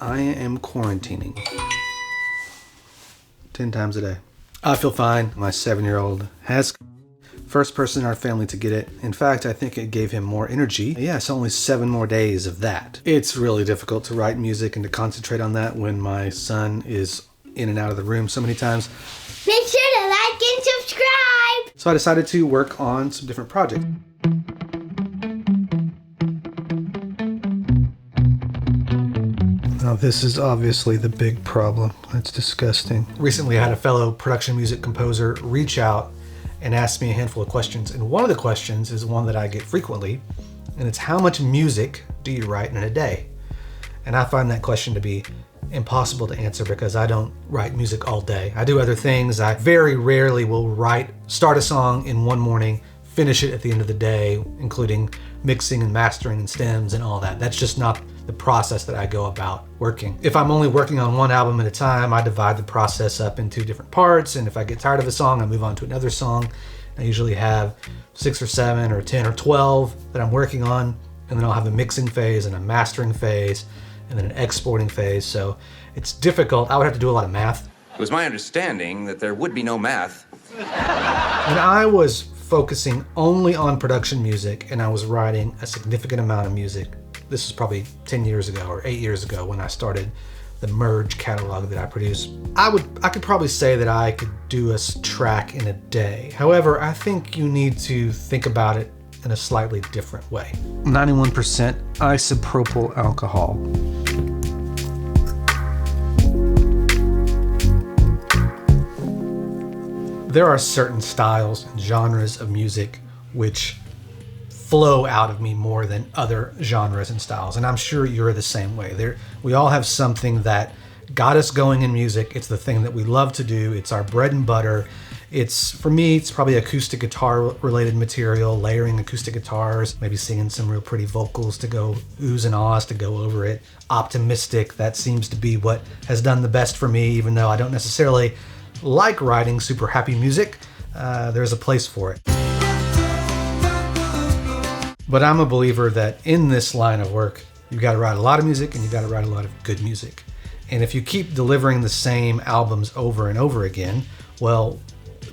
I am quarantining 10 times a day. I feel fine. My 7-year-old has first person in our family to get it. In fact, I think it gave him more energy. Yeah, it's only 7 more days of that. It's really difficult to write music and to concentrate on that when my son is in and out of the room so many times. Make sure to like and subscribe! So I decided to work on some different projects. Now this is obviously the big problem. That's disgusting. Recently I had a fellow production music composer reach out and ask me a handful of questions. And one of the questions is one that I get frequently, and it's how much music do you write in a day? And I find that question to be impossible to answer because I don't write music all day. I do other things. I very rarely will start a song in one morning, finish it at the end of the day, including mixing and mastering and stems and all that. That's just not the process that I go about working. If I'm only working on one album at a time, I divide the process up into different parts, and if I get tired of a song, I move on to another song. I usually have 6 or 7 or 10 or 12 that I'm working on, and then I'll have a mixing phase and a mastering phase and then an exporting phase. So it's difficult. I would have to do a lot of math. It was my understanding that there would be no math. When I was focusing only on production music and I was writing a significant amount of music, this was probably 10 years ago or 8 years ago when I started the Merge catalog that I produce, I could probably say that I could do a track in a day. However, I think you need to think about it in a slightly different way. 91% isopropyl alcohol. There are certain styles and genres of music which flow out of me more than other genres and styles, and I'm sure you're the same way. We all have something that got us going in music. It's the thing that we love to do. It's our bread and butter. For me, it's probably acoustic guitar related material, layering acoustic guitars, maybe singing some real pretty vocals to go oohs and ahs to go over it. Optimistic, that seems to be what has done the best for me, even though I don't necessarily like writing super happy music. There's a place for it. But I'm a believer that in this line of work, you've got to write a lot of music and you've got to write a lot of good music. And if you keep delivering the same albums over and over again, well,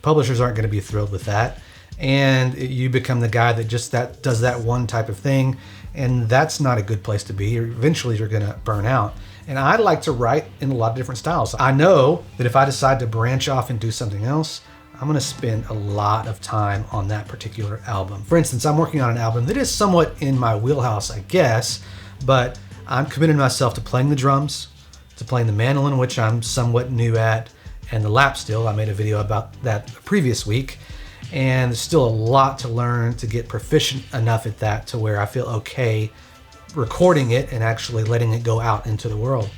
publishers aren't going to be thrilled with that. And you become the guy that just does that one type of thing. And that's not a good place to be. Eventually you're going to burn out. And I like to write in a lot of different styles. I know that if I decide to branch off and do something else, I'm going to spend a lot of time on that particular album. For instance, I'm working on an album that is somewhat in my wheelhouse, I guess, but I'm committing myself to playing the drums, to playing the mandolin, which I'm somewhat new at, and the lap steel. I made a video about that the previous week, and there's still a lot to learn to get proficient enough at that to where I feel okay recording it and actually letting it go out into the world.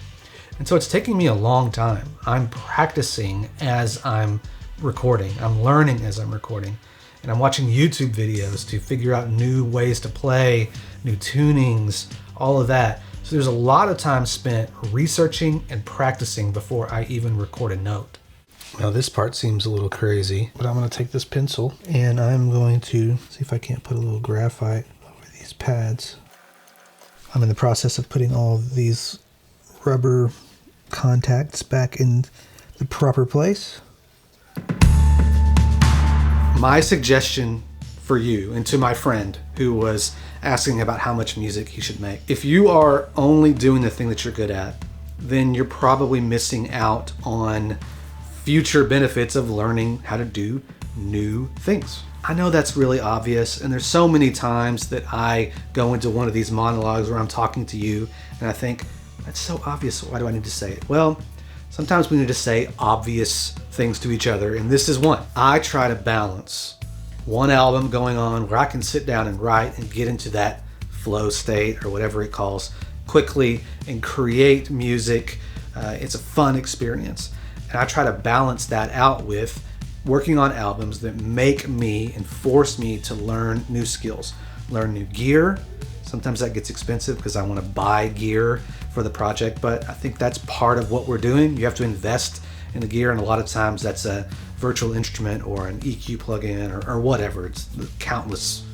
And so it's taking me a long time. I'm practicing as I'm recording. I'm learning as I'm recording. And I'm watching YouTube videos to figure out new ways to play, new tunings, all of that. So there's a lot of time spent researching and practicing before I even record a note. Now this part seems a little crazy, but I'm going to take this pencil and I'm going to see if I can't put a little graphite over these pads. I'm in the process of putting all of these rubber contacts back in the proper place. My suggestion for you and to my friend who was asking about how much music he should make. If you are only doing the thing that you're good at, then you're probably missing out on future benefits of learning how to do new things. I know that's really obvious, and there's so many times that I go into one of these monologues where I'm talking to you and I think, that's so obvious, why do I need to say it? Well, sometimes we need to say obvious things to each other, and this is one. I try to balance one album going on where I can sit down and write and get into that flow state or whatever it calls quickly and create music. It's a fun experience. And I try to balance that out with working on albums that make me and force me to learn new skills, learn new gear. Sometimes that gets expensive because I want to buy gear for the project, but I think that's part of what we're doing. You have to invest in the gear, and a lot of times that's a virtual instrument or an EQ plugin or whatever. It's countless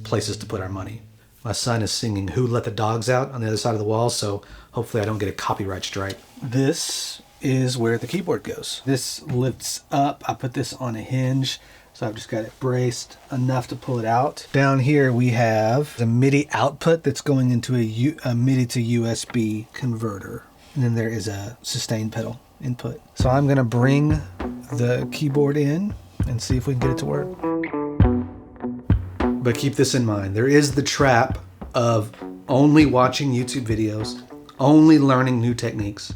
places to put our money. My son is singing Who Let the Dogs Out on the other side of the wall, so hopefully I don't get a copyright strike. This is where the keyboard goes. This lifts up. I put this on a hinge, so I've just got it braced enough to pull it out. Down here we have the MIDI output that's going into a MIDI to USB converter. And then there is a sustain pedal input. So I'm gonna bring the keyboard in and see if we can get it to work. But keep this in mind. There is the trap of only watching YouTube videos, only learning new techniques,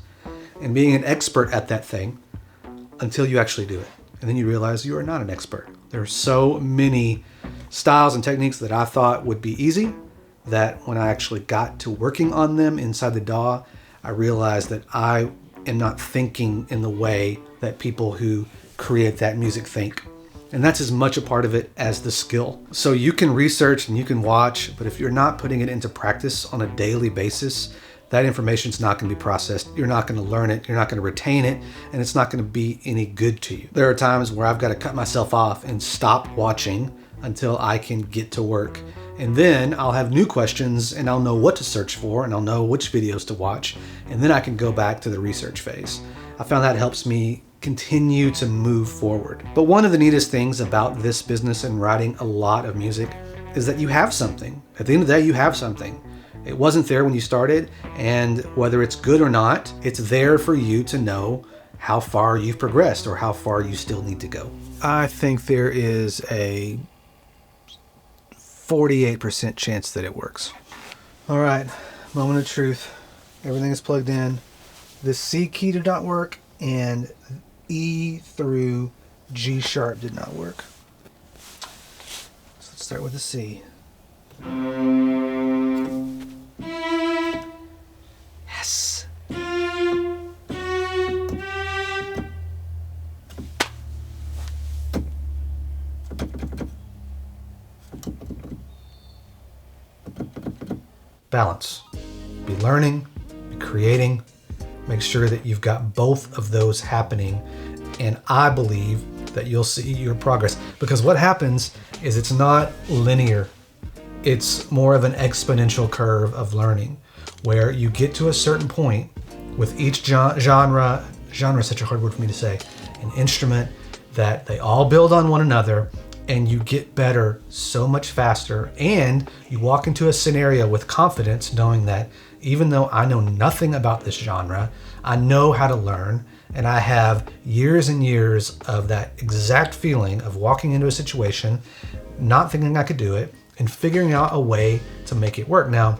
and being an expert at that thing until you actually do it. And then you realize you are not an expert. There are so many styles and techniques that I thought would be easy that when I actually got to working on them inside the DAW, I realized that I am not thinking in the way that people who create that music think. And that's as much a part of it as the skill. So you can research and you can watch, but if you're not putting it into practice on a daily basis, that information's not going to be processed. You're not going to learn it. You're not going to retain it. And it's not going to be any good to you. There are times where I've got to cut myself off and stop watching until I can get to work. And then I'll have new questions and I'll know what to search for and I'll know which videos to watch. And then I can go back to the research phase. I found that helps me continue to move forward. But one of the neatest things about this business and writing a lot of music is that you have something. At the end of the day, you have something. It wasn't there when you started, and whether it's good or not, it's there for you to know how far you've progressed or how far you still need to go. I think there is a 48% chance that it works. All right, moment of truth. Everything is plugged in. The C key did not work, and E through G sharp did not work. So let's start with the C. Yes. Balance. Be learning, be creating. Make sure that you've got both of those happening. And I believe that you'll see your progress. Because what happens is it's not linear. It's more of an exponential curve of learning where you get to a certain point with each genre is such a hard word for me to say, an instrument that they all build on one another and you get better so much faster, and you walk into a scenario with confidence knowing that even though I know nothing about this genre, I know how to learn, and I have years and years of that exact feeling of walking into a situation, not thinking I could do it, and figuring out a way to make it work. Now,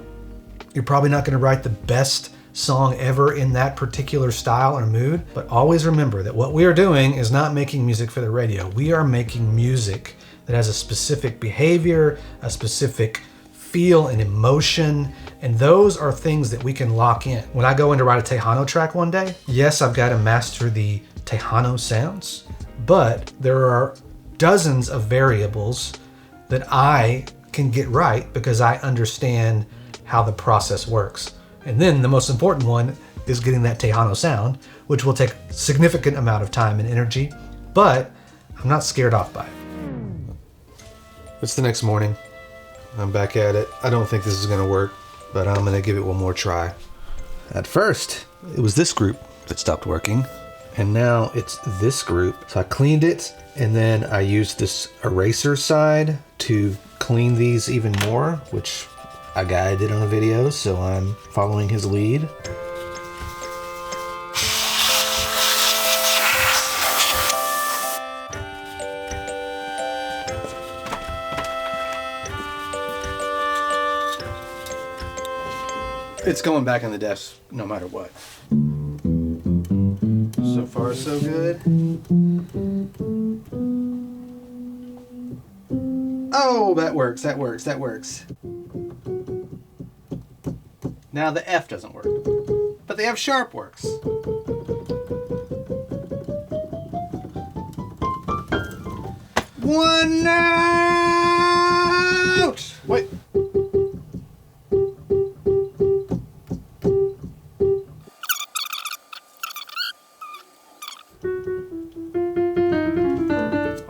you're probably not gonna write the best song ever in that particular style or mood, but always remember that what we are doing is not making music for the radio. We are making music that has a specific behavior, a specific feel and emotion, and those are things that we can lock in. When I go in to write a Tejano track one day, yes, I've got to master the Tejano sounds, but there are dozens of variables that I can get right because I understand how the process works. And then the most important one is getting that Tejano sound, which will take a significant amount of time and energy, but I'm not scared off by it. It's the next morning. I'm back at it. I don't think this is gonna work, but I'm gonna give it one more try. At first, it was this group that stopped working, and now it's this group. So I cleaned it, and then I used this eraser side to clean these even more, which a guy did on a video, so I'm following his lead. It's going back in the desk no matter what. So far, so good. Oh, that works, that works, that works. Now the F doesn't work, but the F sharp works. One note! Wait.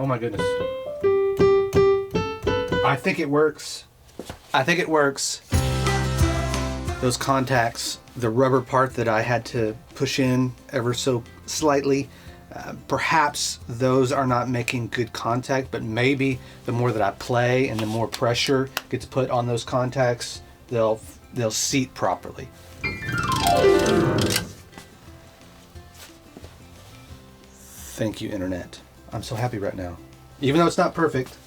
Oh my goodness. I think it works. I think it works. Those contacts, the rubber part that I had to push in ever so slightly, perhaps those are not making good contact, but maybe the more that I play and the more pressure gets put on those contacts, they'll seat properly. Thank you, Internet. I'm so happy right now. Even though it's not perfect,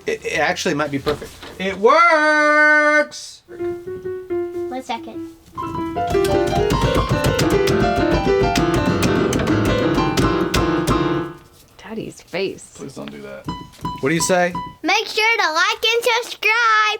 it actually might be perfect. It works! 1 second. Daddy's face. Please don't do that. What do you say? Make sure to like and subscribe.